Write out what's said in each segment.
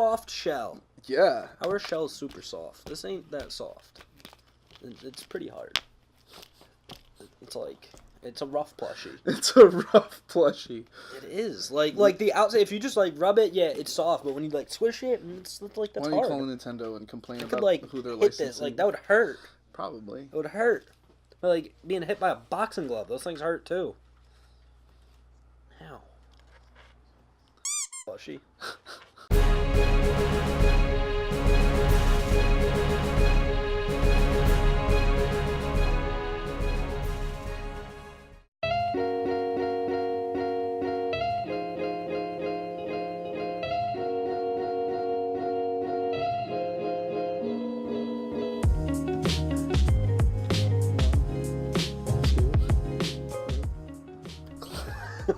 Soft shell. Yeah. Our shell's super soft. This ain't that soft. It's pretty hard. It's a rough plushie. It's a rough plushie. It is. Like the outside, if you just rub it, yeah, it's soft. But when you squish it, it's that's Why hard. don't you call Nintendo and complain I about could who they're hit licensing? this. That would hurt. Probably. It would hurt. But, being hit by a boxing glove, those things hurt too. Ow. Plushie.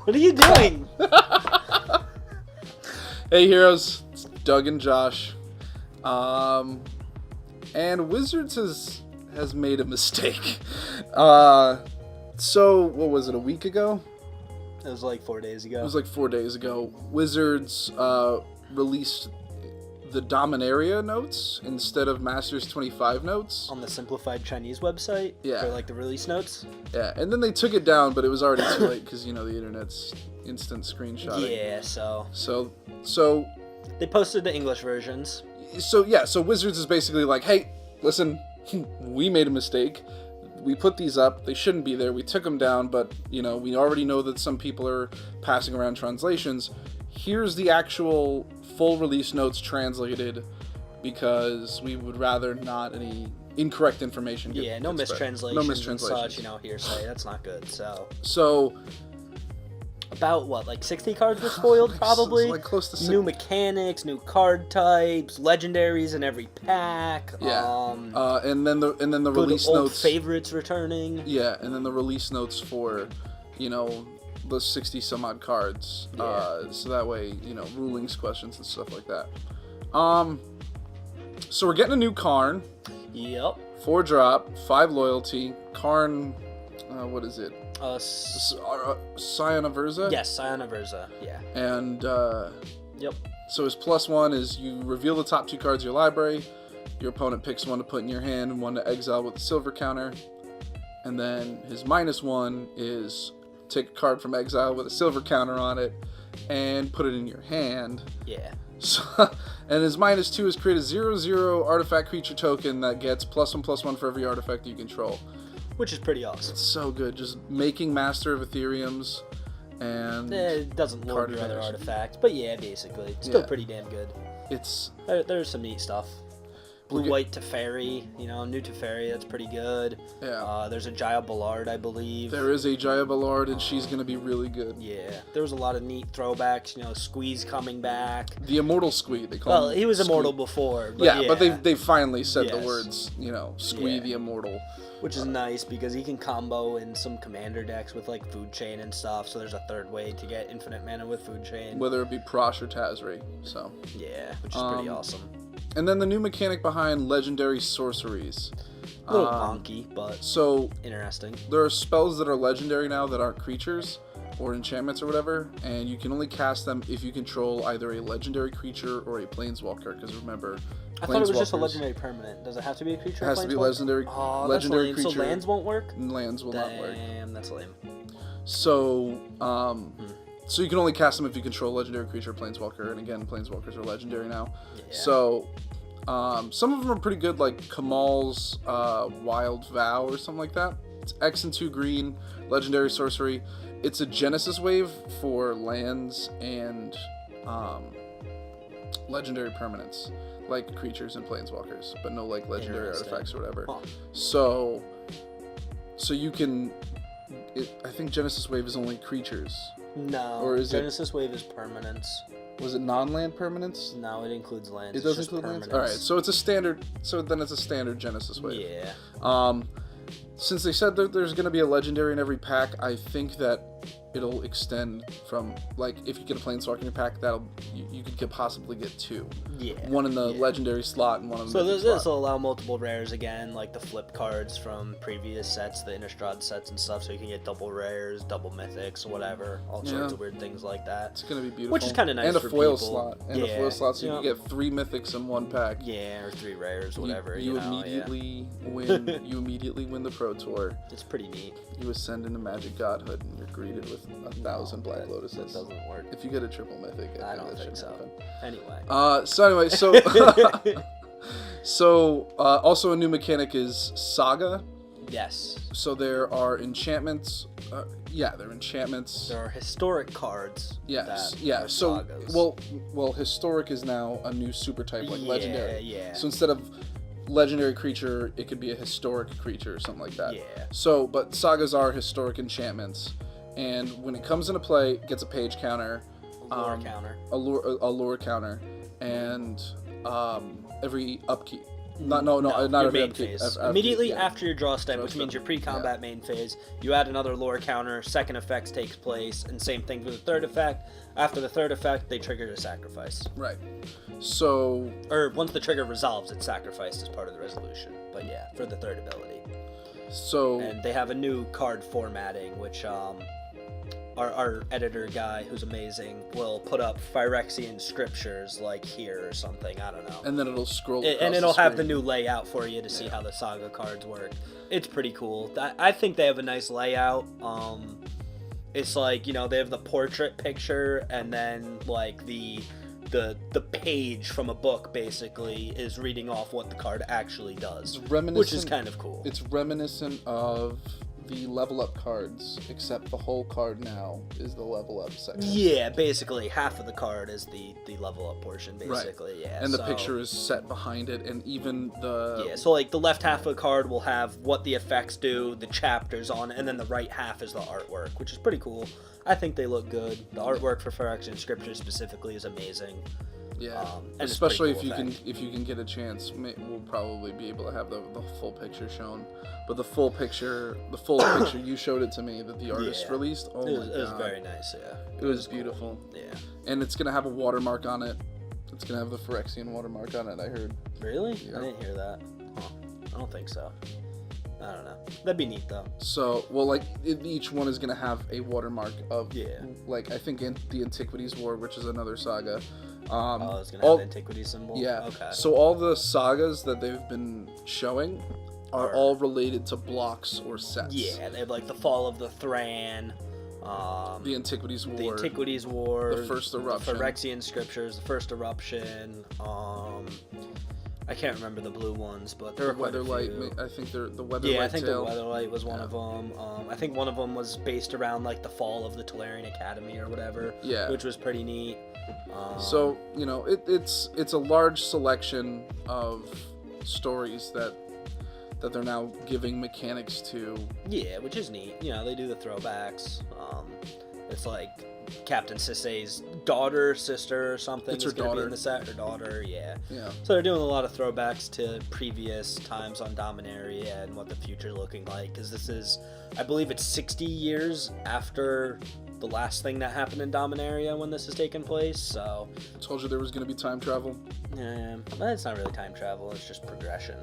What are you doing? Hey heroes, it's Doug and Josh. And Wizards has made a mistake. So what was it, a week ago? It was 4 days ago. It was 4 days ago. Wizards released the Dominaria notes instead of Masters 25 notes. On the simplified Chinese website? Yeah. For the release notes? Yeah, and then they took it down, but it was already too late because, the internet's instant screenshotting. Yeah, so... So... They posted the English versions. So Wizards is basically hey, listen, we made a mistake. We put these up. They shouldn't be there. We took them down, but, we already know that some people are passing around translations. Here's the actual full release notes translated because we would rather not any incorrect information get no spread. mistranslations. No And mistranslations. such, hearsay. That's not good, So... About what, 60 cards were spoiled, probably? It's close to 60. New mechanics, new card types, legendaries in every pack. Yeah. And then the release old notes. Favorites returning. Yeah, and then the release notes for, the 60 some odd cards. Yeah. So that way, rulings, questions, and stuff like that. So we're getting a new Karn. Yep. 4 drop, 5 loyalty. Karn, what is it? Scion of Urza? Yes, Scion of Urza, yeah. And, Yep. so his +1 is you reveal the top 2 cards of your library. Your opponent picks 1 to put in your hand and 1 to exile with a silver counter. And then his -1 is take a card from exile with a silver counter on it and put it in your hand. Yeah. So, and his -2 is create a 0/0 artifact creature token that gets +1/+1 for every artifact you control. Which is pretty awesome. It's so good. Just making Master of Ethereums and... It doesn't lord your other artifacts, but yeah, basically. It's still pretty damn good. There's some neat stuff. Blue-white Teferi, new Teferi, that's pretty good. Yeah. There's a Jaya Ballard, I believe. There is a Jaya Ballard, and she's going to be really good. Yeah. There was a lot of neat throwbacks, Squeeze coming back. The Immortal Squee, they call him. Well, he was Squee. immortal before. But but they finally said the Yes. words, Squee the Immortal. Which is nice, because he can combo in some commander decks with, Food Chain and stuff, so there's a third way to get infinite mana with Food Chain. Whether it be Prosh or Tazri, so... Yeah, which is pretty awesome. And then the new mechanic behind Legendary Sorceries. A little wonky, but interesting. There are spells that are legendary now that aren't creatures or enchantments or whatever, and you can only cast them if you control either a legendary creature or a planeswalker, because remember... I thought it was just a legendary permanent. Does it have to be a creature? It has to be legendary. Oh, legendary that's lame. creature. So lands won't work? Lands will not work. Damn, that's lame. So, so you can only cast them if you control a legendary creature or planeswalker, and again, planeswalkers are legendary now. Yeah. So, some of them are pretty good, like Kamal's Wild Vow or something like that. It's X and 2 green, legendary sorcery. It's a Genesis wave for lands and legendary permanents, like creatures and planeswalkers, but no legendary artifacts or whatever. Huh. So you can... I think Genesis wave is only creatures. No, or is Genesis wave is permanents. Was it non-land permanents? No, it includes lands. It does include lands? Alright, so it's a standard... So then it's a standard Genesis wave. Yeah. Since they said that there's going to be a legendary in every pack, I think that it'll extend from, like, if you get a Planeswalker in your pack, you could possibly get 2. Yeah. One in the legendary slot and one in the mythic slot. So slot. this will allow multiple rares again, like the flip cards from previous sets, the Innistrad sets and stuff, so you can get double rares, double mythics, whatever, all sorts of weird things like that. It's going to be beautiful. Which is kind of nice and for a foil people. slot. And a foil slot, so you can get 3 mythics in one pack. Yeah, or 3 rares, whatever. You immediately win. You immediately win the Pro Tour. It's pretty neat. You ascend into Magic Godhood, and you're greeted with 1,000 Black Lotuses. That doesn't work. If you get a triple mythic, I don't think so. Happen. Anyway. So also a new mechanic is Saga. Yes. So there are enchantments. They're enchantments. There are historic cards. Yes. Yeah. So sagas. well, historic is now a new super type like legendary. Yeah. So instead of legendary creature, it could be a historic creature or something like that. Yeah. So, but sagas are historic enchantments, and when it comes into play, it gets a page counter, lure counter, a lure counter, and every upkeep. Not every main upkeep. phase. Immediately after your draw step, which means your pre-combat main phase, you add another lore counter. Second effect takes place, and same thing for the third effect. After the third effect, they trigger a sacrifice. Right. So. Or once the trigger resolves, it's sacrificed as part of the resolution. But yeah, for the third ability. So. And they have a new card formatting, which our editor guy, who's amazing, will put up Phyrexian scriptures like here or something. I don't know. And then it'll scroll. And it'll have the new layout for you to see how the saga cards work. It's pretty cool. I think they have a nice layout. It's like, they have the portrait picture, and then like the page from a book basically is reading off what the card actually does, which is kind of cool. It's reminiscent of the level up cards, except the whole card now is the level up section. Yeah, basically half of the card is the level up portion, basically. Right. Yeah. And the picture is set behind it, and even the so like the left half of the card will have what the effects do, the chapters on it, and then the right half is the artwork, which is pretty cool. I think they look good. The artwork for Phyrexian Scriptures specifically is amazing. Yeah, and especially cool if you can get a chance, we'll probably be able to have the full picture shown. But the full picture you showed it to me that the artist released. Oh my god, it was very nice. Yeah, it was beautiful. Yeah, and it's gonna have a watermark on it. It's gonna have the Phyrexian watermark on it. I heard. Really? Yeah. I didn't hear that. Huh. I don't think so. I don't know. That'd be neat though. So, well, like each one is gonna have a watermark of like I think in the Antiquities War, which is another saga. It's gonna have the Antiquities symbol. Yeah. Okay. So all the sagas that they've been showing are all related to blocks or sets. Yeah, they have like the Fall of the Thran. The Antiquities War. The Antiquities War. The First Eruption. The Phyrexian Scriptures. The First Eruption. I can't remember the blue ones, but there were quite a few. I think they're the Weatherlight. Yeah, I think the Weatherlight was one of them. I think one of them was based around like the fall of the Tolarian Academy or whatever. Yeah. Which was pretty neat. So it's a large selection of stories that they're now giving mechanics to. Yeah, which is neat. They do the throwbacks. It's like Captain Sisay's daughter, sister, or something. It's her gonna daughter. Be in the set. Her daughter, yeah. Yeah. So they're doing a lot of throwbacks to previous times on Dominaria and what the future's looking like. Because this is, I believe, it's 60 years after the last thing that happened in Dominaria when this is taking place. So. I told you there was going to be time travel. Yeah, but it's not really time travel. It's just progression.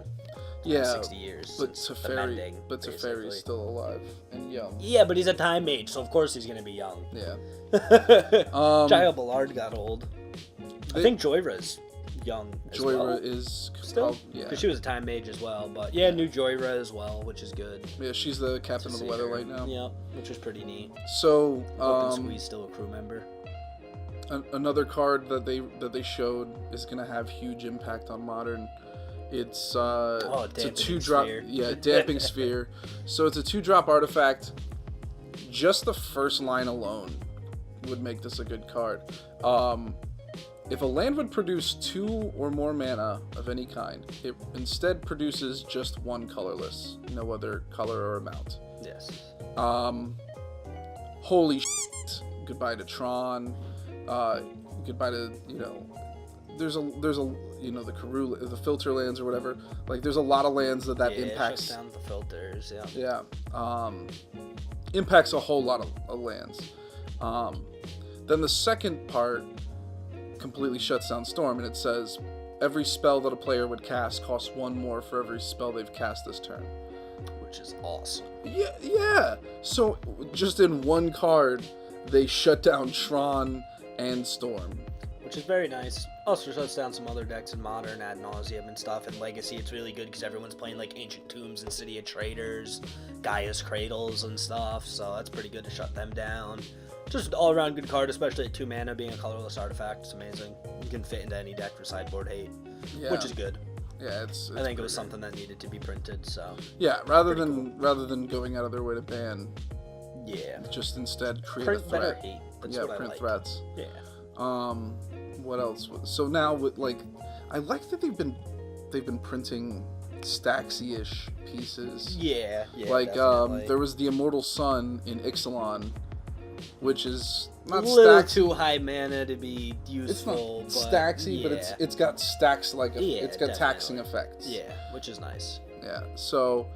Yeah, 60 years. But Teferi's still alive and young. Yeah, but he's a time mage, so of course he's gonna be young. Yeah. Jael Ballard got old. I think Joyra's young. Joyra is still, because she was a time mage as well. But yeah, new Joyra as well, which is good. Yeah, she's the captain of the Weatherlight now. Yeah, which is pretty neat. So, Squeeze still a crew member. Another card that they showed is gonna have huge impact on Modern. It's a 2-drop, Damping Sphere. So it's a 2-drop artifact. Just the first line alone would make this a good card. If a land would produce 2 or more mana of any kind, it instead produces just 1 colorless, no other color or amount. Yes. Holy shit. Goodbye to Tron. Goodbye to, there's a the Karoo, the filter lands or whatever. Like there's a lot of lands that impacts. Shuts down the filters. Yeah. Yeah. impacts a whole lot of lands. Then the second part completely shuts down Storm, and it says every spell that a player would cast costs 1 more for every spell they've cast this turn. Which is awesome. Yeah. So just in one card, they shut down Tron and Storm. Which is very nice. Also shuts down some other decks in Modern, Ad Nauseam and stuff. And Legacy, it's really good because everyone's playing like Ancient Tombs and City of Traders, Gaia's Cradles and stuff. So that's pretty good to shut them down. Just all around good card, especially at 2 mana, being a colorless artifact. It's amazing. You can fit into any deck for sideboard hate, which is good. Yeah, it's I think it was something that needed to be printed. So yeah, rather than going out of their way to ban. Yeah. Just instead create Print a threat. better hate. That's what print I like. threats. Yeah. What else? So now with I like that they've been printing Staxy-ish pieces. Yeah. Like definitely. there was the Immortal Sun in Ixalan, which is not a little Staxy. too high mana to be It's not useful. Staxy, but it's got stacks it's got definitely. taxing effects. Yeah, which is nice. Yeah. So,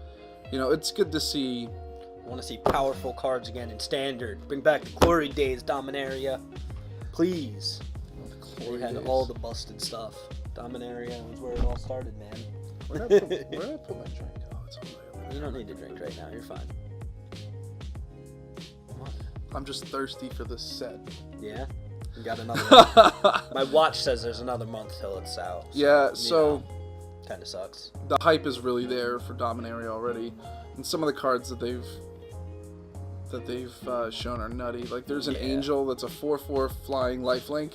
it's good to see. I want to see powerful cards again in Standard. Bring back the glory days, Dominaria. Please. We had all the busted stuff. Dominaria was where it all started, man. Where did I put my drink? Oh, it's over there. You don't need to drink right now. You're fine. Come on. I'm just thirsty for this set. Yeah? You got another month. My watch says there's another month till it's out. So kind of sucks. The hype is really there for Dominaria already, and some of the cards that they've shown are nutty. Like there's an Angel that's a 4/4 flying lifelink,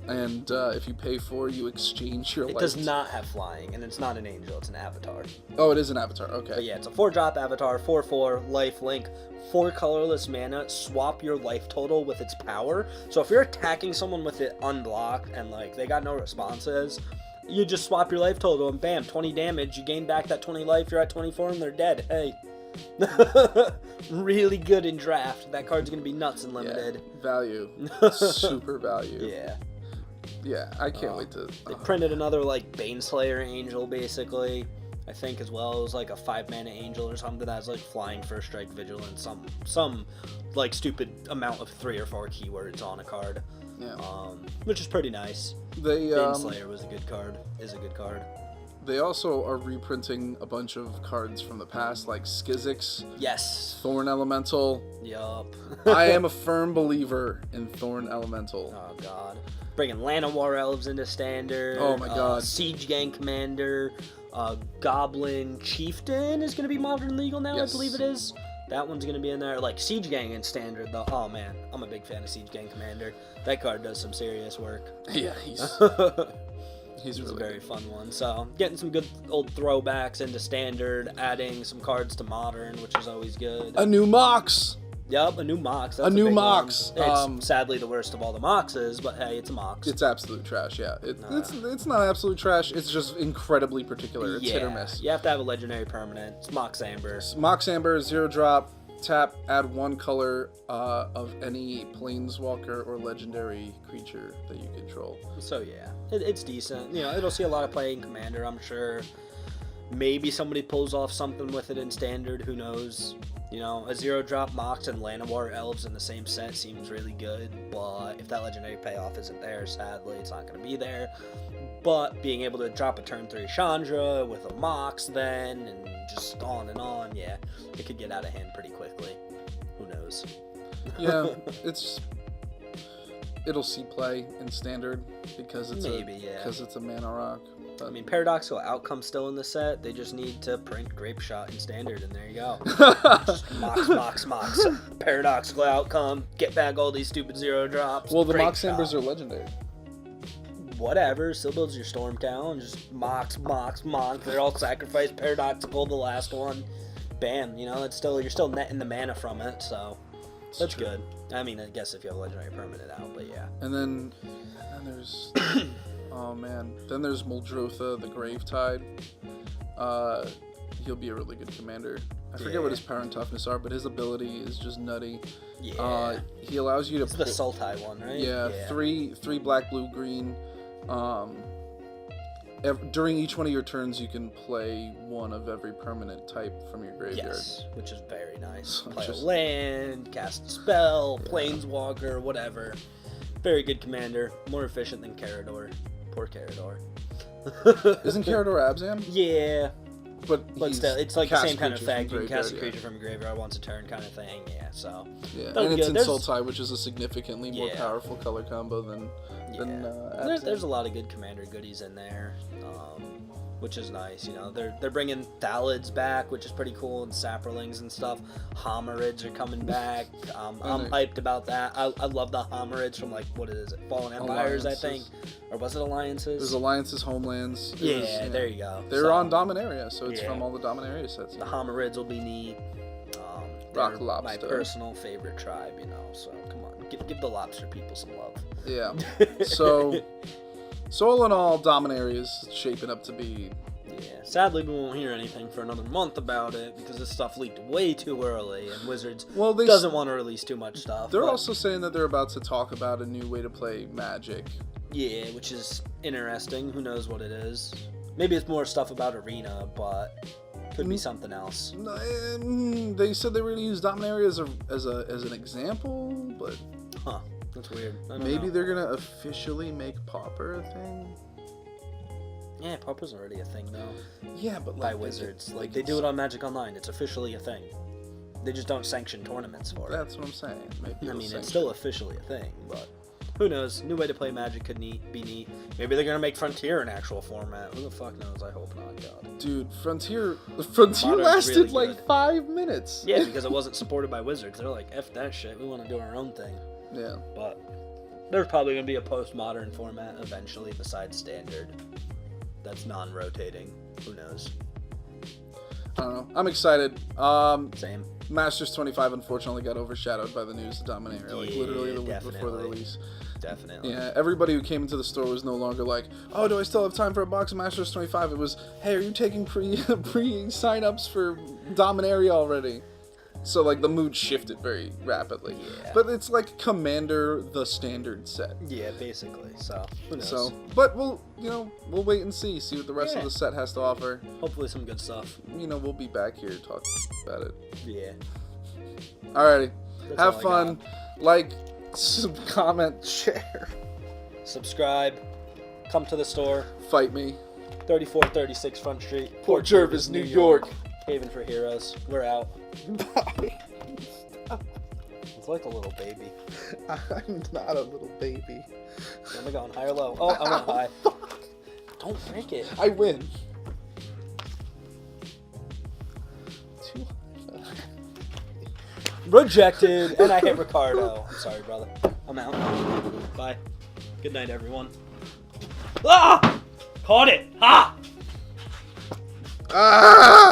and if you pay 4, you exchange your life. It does not have flying, and it's not an angel, it's an avatar. Oh, it is an avatar, okay. But yeah, it's a 4-drop avatar, 4/4, lifelink, 4 colorless mana, swap your life total with its power. So if you're attacking someone with it unblocked, and like they got no responses, you just swap your life total, and bam, 20 damage, you gain back that 20 life, you're at 24, and they're dead. Hey. Really good in draft. That card's gonna be nuts and limited. Yeah, value. Super value. Yeah. Yeah, I can't wait to... They printed another, like, Baneslayer Angel, basically. I think, as well. It was, like, a 5-mana Angel or something that has, like, Flying, First Strike, Vigilance, some like, stupid amount of 3 or 4 keywords on a card. Yeah. Which is pretty nice. Baneslayer was a good card. Is a good card. They also are reprinting a bunch of cards from the past, like Skizix. Yes. Thorn Elemental. Yup. I am a firm believer in Thorn Elemental. Oh, God. Bringing Llanowar Elves into Standard. Oh, my God. Siege Gang Commander. Goblin Chieftain is going to be Modern Legal now, Yes. I believe it is. That one's going to be in there. Like, Siege Gang in Standard, though. Oh, man. I'm a big fan of Siege Gang Commander. That card does some serious work. Yeah, he's It's really a very good. fun one. So, getting some good old throwbacks into Standard, adding some cards to Modern, which is always good. A new Mox! Yep, a new Mox. That's A new big Mox. one. It's sadly the worst of all the Moxes, but hey, it's a Mox. It's absolute trash, yeah. It's not absolute trash, it's just incredibly particular. It's hit or miss. You have to have a legendary permanent. It's Mox Amber. Mox Amber, 0-drop, tap, add 1 color of any planeswalker or legendary creature that you control. So yeah, it's decent. It'll see a lot of play in Commander, I'm sure. Maybe somebody pulls off something with it in Standard, who knows. A 0-drop Mox and Llanowar Elves in the same set seems really good, but if that legendary payoff isn't there, sadly, it's not going to be there. But being able to drop a turn 3 Chandra with a Mox then, and just on and on, yeah, it could get out of hand pretty quickly. Who knows? Yeah, it'll see play in Standard because it's a mana rock. I mean, Paradoxical Outcome's still in the set. They just need to print Grape Shot in Standard, and there you go. Just Mox. Paradoxical Outcome. Get back all these stupid 0-drops. Well, the Grape Mox Shot. Ambers are legendary. Whatever. Still builds your Storm Town. Just Mox. They're all sacrificed. Paradoxical, the last one. Bam. You're still netting the mana from it, so that's good. I mean, I guess if you have a legendary permanent out, but yeah. And then there's... Oh man, then there's Muldrotha, the Gravetide. He'll be a really good commander. I forget what his power and toughness are, but his ability is just nutty. Yeah. He allows you to... It's the Sultai one, right? Yeah, 3 black, blue, green. during each one of your turns, you can play one of every permanent type from your graveyard. Yes, which is very nice. So Play just- a land, cast a spell, planeswalker, whatever. Very good commander. More efficient than Carador. Poor Carador. Isn't Carador Abzan? Yeah, But still, it's like the cast same kind of creature from effect. You can cast a graveyard, creature from graveyard once a turn kind of thing. Yeah, so. Yeah, That'll and be it's good. in There's- Sultai, which is a significantly more Yeah. powerful color combo than There's Abzan. a lot of good commander goodies in there, which is nice. You know, they're bringing Thalids back, which is pretty cool, and Saprolings and stuff. Homerids are coming back. I'm hyped about that. I love the Homerids from like what is it, Fallen Empires, I think, or was it Alliances? There's Alliances, Homelands. Yeah, there you go. They're So, on Dominaria, so it's yeah. from all the Dominaria sets. The Homerids will be neat. Rock They're my Lobster. personal favorite tribe, you know. So come on, give the lobster people some love. Yeah. So all in all, Dominaria is shaping up to be. Yeah, sadly we won't hear anything for another month about it because this stuff leaked way too early, and Wizards doesn't want to release too much stuff. They're but, also saying that they're about to talk about a new way to play Magic. yeah, which is interesting. Who knows what it is? Maybe it's more stuff about Arena, but could be something else. They said they were going to use Dominaria as an example, but Huh? That's weird. I don't maybe know. they're going to officially make Pauper a thing. Yeah, Pauper's already a thing though. Yeah, but By Wizards, like they do it on Magic Online. It's officially a thing. They just don't sanction tournaments for it. That's what I'm saying. Maybe I they'll mean, it's sanction. still officially a thing, but who knows? New way to play Magic could be neat. Maybe they're gonna make Frontier an actual format. Who the fuck knows? I hope not. God. Dude, Frontier Modern's lasted really like good. 5 minutes. Yeah, because it wasn't supported by Wizards. They're like, F that shit. We want to do our own thing. Yeah. But there's probably gonna be a postmodern format eventually, besides Standard. That's non-rotating. Who knows? I don't know. I'm excited. Same. Masters 25 unfortunately got overshadowed by the news of Dominaria, like literally the week before the definitely. release. Definitely. Yeah, everybody who came into the store was no longer like, oh, do I still have time for a box of Masters 25? It was, hey, are you taking pre sign-ups for Dominaria already? So, like, the mood shifted very rapidly. Yeah. But it's like Commander, the standard set. Yeah, basically. So who knows? So, but we'll wait and see what the rest of Yeah. the set has to offer. Hopefully some good stuff. We'll be back here talking about it. Yeah. Alrighty. That's Have all I fun. got. Like, comment, share. Subscribe. Come to the store. Fight me. 3436 Front Street, Port Jervis, New York. Haven for Heroes. We're out. Bye. It's like a little baby. I'm not a little baby. Am I going high or low? Oh, I went high. Don't break it. I win. Rejected. And I hit Ricardo. I'm sorry, brother. I'm out. Bye. Good night, everyone. Ah! Caught it. Ha! Ah!